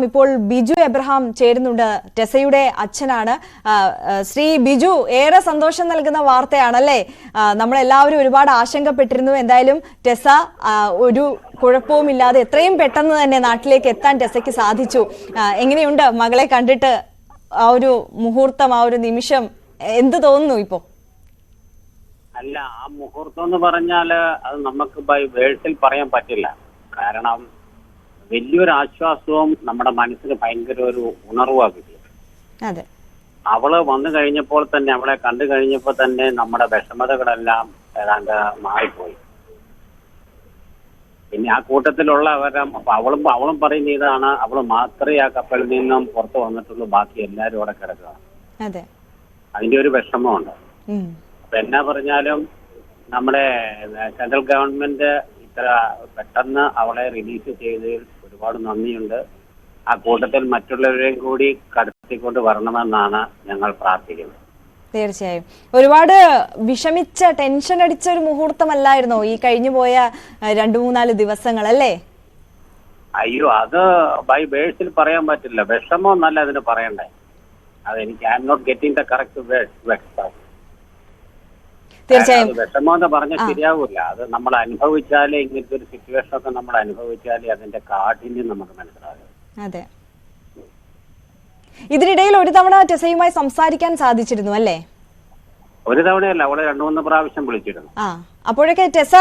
ഇപ്പോൾ ബിജു എബ്രഹാം ചേരുന്നുണ്ട്. ടെസയുടെ അച്ഛനാണ്. ശ്രീ ബിജു, ഏറെ സന്തോഷം നൽകുന്ന വാർത്തയാണല്ലേ? നമ്മളെല്ലാവരും ഒരുപാട് ആശങ്കപ്പെട്ടിരുന്നു. എന്തായാലും ടെസ ഒരു കുഴപ്പവുമില്ലാതെ എത്രയും പെട്ടെന്ന് തന്നെ നാട്ടിലേക്ക് എത്താൻ ടെസയ്ക്ക് സാധിച്ചു. എങ്ങനെയുണ്ട് മകളെ കണ്ടിട്ട്? ആ ഒരു മുഹൂർത്തം, ആ ഒരു നിമിഷം എന്ത് തോന്നുന്നു ഇപ്പോ? അല്ല, ആ മുഹൂർത്തം എന്ന് പറഞ്ഞാല് അത് നമുക്ക് വേഴ്സിൽ പറയാൻ പറ്റില്ല. കാരണം വലിയൊരു ആശ്വാസവും നമ്മുടെ മനസ്സിന് ഭയങ്കര ഒരു ഉണർവാണ് കിട്ടിയത്. അതെ, അവള് വന്നു കഴിഞ്ഞപ്പോൾ തന്നെ, അവളെ കണ്ടു കഴിഞ്ഞപ്പോൾ തന്നെ നമ്മുടെ വിഷമതകളെല്ലാം ഏതാണ്ട് മാറിപ്പോയി. പിന്നെ ആ കൂട്ടത്തിലുള്ളവരെ അവളും പറയുന്ന ഇതാണ്, അവള് മാത്രമേ ആ കപ്പലിൽ നിന്നും പുറത്തു വന്നിട്ടുള്ളൂ, ബാക്കി എല്ലാവരും അവിടെ കിടക്കുക. അതെ, അതിന്റെ ഒരു വിഷമമുണ്ട്. അപ്പൊ എന്നാ പറഞ്ഞാലും നമ്മുടെ സെൻട്രൽ ഗവൺമെന്റ് ഇത്ര പെട്ടെന്ന് അവളെ റിലീസ് ചെയ്തതിൽ ഒരുപാട് നന്ദിയുണ്ട്. ആ കൂട്ടത്തിൽ മറ്റുള്ളവരെയും കൂടി കടത്തിക്കൊണ്ട് വരണമെന്നാണ് ഞങ്ങൾ പ്രാർത്ഥിക്കുന്നത്. തീർച്ചയായും. ഒരുപാട് വിഷമിച്ച, ടെൻഷൻ അടിച്ച ഒരു മുഹൂർത്തമല്ലായിരുന്നോ ഈ കഴിഞ്ഞു പോയ 2-3 ദിവസങ്ങൾ, അല്ലേ? അയ്യോ, അത് ബൈ വേഴ്സിൽ പറയാൻ പറ്റില്ല. വിഷമം എന്നല്ല അതിന് പറയണ്ടേ. അതെനിക്ക് I am not getting the correct words. തീർച്ചയായും വിഷമം എന്ന് പറഞ്ഞാൽ ശരിയാവൂല. അത് നമ്മൾ അനുഭവിച്ചാലേ, ഇങ്ങനത്തെ ഒരു സിറ്റുവേഷൻ ഒക്കെ നമ്മൾ അനുഭവിച്ചാലേ അതിന്റെ കാഠിന്യം നമുക്ക് മനസ്സിലാകും. അതെ. ഇതിനിടയിൽ ഒരു തവണ ടെസയുമായി സംസാരിക്കാൻ സാധിച്ചിരുന്നു, അല്ലേ? ഒരു തവണയല്ല, അവളെ 2-3 പ്രാവശ്യം വിളിച്ചിരുന്നു. അപ്പോഴൊക്കെ ടെസ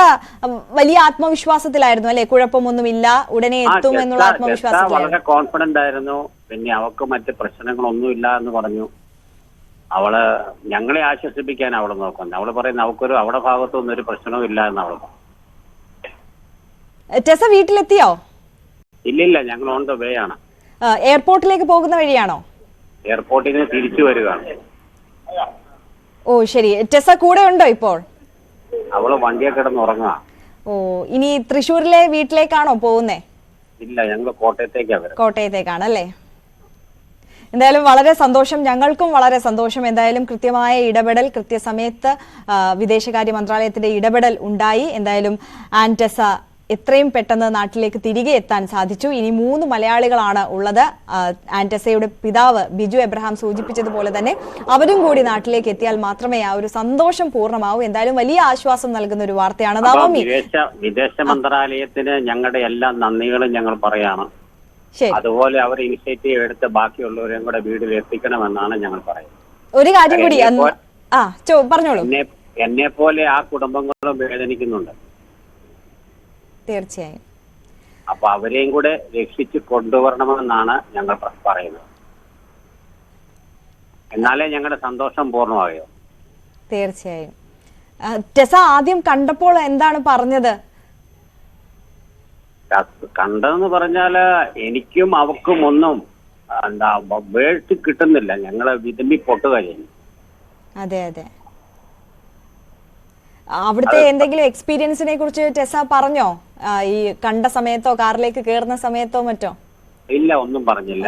വലിയ ആത്മവിശ്വാസത്തിലായിരുന്നു, അല്ലെ? കുഴപ്പമൊന്നുമില്ല, ഉടനെ എത്തും എന്നുള്ള ആത്മവിശ്വാസം. വളരെ കോൺഫിഡന്റ് ആയിരുന്നു. പിന്നെ അവൾക്ക് മറ്റ് പ്രശ്നങ്ങളൊന്നുമില്ല എന്ന് പറഞ്ഞു. അവള് ഞങ്ങളെ ആശ്വസിപ്പിക്കാൻ അവള് നോക്കുന്നു. അവള് പറയുന്നത് അവക്കൊരു അവിടെ ഭാഗത്തൊന്നും ഒരു പ്രശ്നവും ഇല്ല എന്ന് അവള് പറഞ്ഞു. ടെസ വീട്ടിലെത്തിയോ? ഇല്ലില്ല, ഞങ്ങൾ ഓൺ ദ വേ ആണ്. എയർപോർട്ടിലേക്ക് പോകുന്ന വഴിയാണോ? എയർപോർട്ടിൽ നിന്ന് തിരിച്ചു വരികയാണ്. ഓ ശരി. ടെസ കൂടെ ഉണ്ടോ ഇപ്പോൾ? അവള് വണ്ടിയെ കിടന്ന് ഉറങ്ങുക. ഓ, ഇനി തൃശ്ശൂരിലെ വീട്ടിലേക്കാണോ പോകുന്നേ? ഇല്ല, ഞങ്ങൾ കോട്ടയത്തേക്കാണ് വരുന്നത്. കോട്ടയത്തേക്കാണല്ലേ? എന്തായാലും വളരെ സന്തോഷം, ഞങ്ങൾക്കും വളരെ സന്തോഷം. എന്തായാലും കൃത്യമായ ഇടപെടൽ, കൃത്യസമയത്ത് വിദേശകാര്യ മന്ത്രാലയത്തിന്റെ ഇടപെടൽ ഉണ്ടായി. എന്തായാലും ടെസ എത്രയും പെട്ടെന്ന് നാട്ടിലേക്ക് തിരികെ എത്താൻ സാധിച്ചു. ഇനി 3 മലയാളികളാണ് ഉള്ളത്. ടെസയുടെ പിതാവ് ബിജു എബ്രഹാം സൂചിപ്പിച്ചതുപോലെ തന്നെ അവരും കൂടി നാട്ടിലേക്ക് എത്തിയാൽ മാത്രമേ ആ ഒരു സന്തോഷം പൂർണ്ണമാവൂ. എന്തായാലും വലിയ ആശ്വാസം നൽകുന്ന ഒരു വാർത്തയാണ്. നവമി, വിദേശ മന്ത്രാലയത്തിന് ഞങ്ങളുടെ എല്ലാ നന്ദികളും ഞങ്ങൾ പറയാണ്. അതുപോലെ അവർ ഇനിഷ്യേറ്റീവ് എടുത്ത് ബാക്കിയുള്ളവരെയും കൂടെ വീട്ടിൽ എത്തിക്കണമെന്നാണ് ഞങ്ങൾ പറയുന്നത്. ഒരു കാര്യം കൂടി പറഞ്ഞോളൂ. എന്നെ പോലെ ആ കുടുംബങ്ങളും വേദനിക്കുന്നുണ്ട്. തീർച്ചയായും. അപ്പൊ അവരെയും കൂടെ രക്ഷിച്ച് കൊണ്ടുവരണമെന്നാണ് ഞങ്ങൾ പറയുന്നത്. എന്നാലേ ഞങ്ങളുടെ സന്തോഷം പൂർണ്ണമായോ. തീർച്ചയായും. ടെസ ആദ്യം കണ്ടപ്പോൾ എന്താണ് പറഞ്ഞത്? കണ്ടതെന്ന് പറഞ്ഞാല് എനിക്കും അവക്കും ഒന്നും വേഴ്സ് കിട്ടുന്നില്ല. ഞങ്ങള് വിതുമ്പി പൊട്ടുക ചെയ്യുന്നു. അതെ അതെ. അവിടുത്തെ എന്തെങ്കിലും എക്സ്പീരിയൻസിനെ കുറിച്ച് ടെസ പറഞ്ഞോ? ഈ കണ്ട സമയത്തോ, കാറിലേക്ക് കയറുന്ന സമയത്തോ മറ്റോ? ഇല്ല, ഒന്നും പറഞ്ഞില്ല.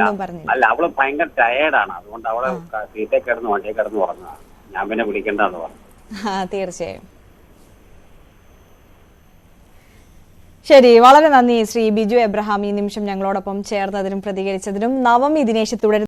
അല്ല, അവള് ഭയങ്കര ടയേർഡാണ്. അതുകൊണ്ട് അവളെ സീറ്റേ കിടന്ന് വണ്ടിയെ കിടന്ന് ഉറങ്ങുക. ഞാൻ പിന്നെ വിളിക്കണ്ടെന്ന് പറഞ്ഞു. തീർച്ചയായും. ശരി, വളരെ നന്ദി ശ്രീ ബിജു എബ്രഹാം ഈ നിമിഷം ഞങ്ങളോടൊപ്പം ചേർന്നതിനും പ്രതികരിച്ചതിനും. നവമി ദിനേശ് തുടരുന്നു.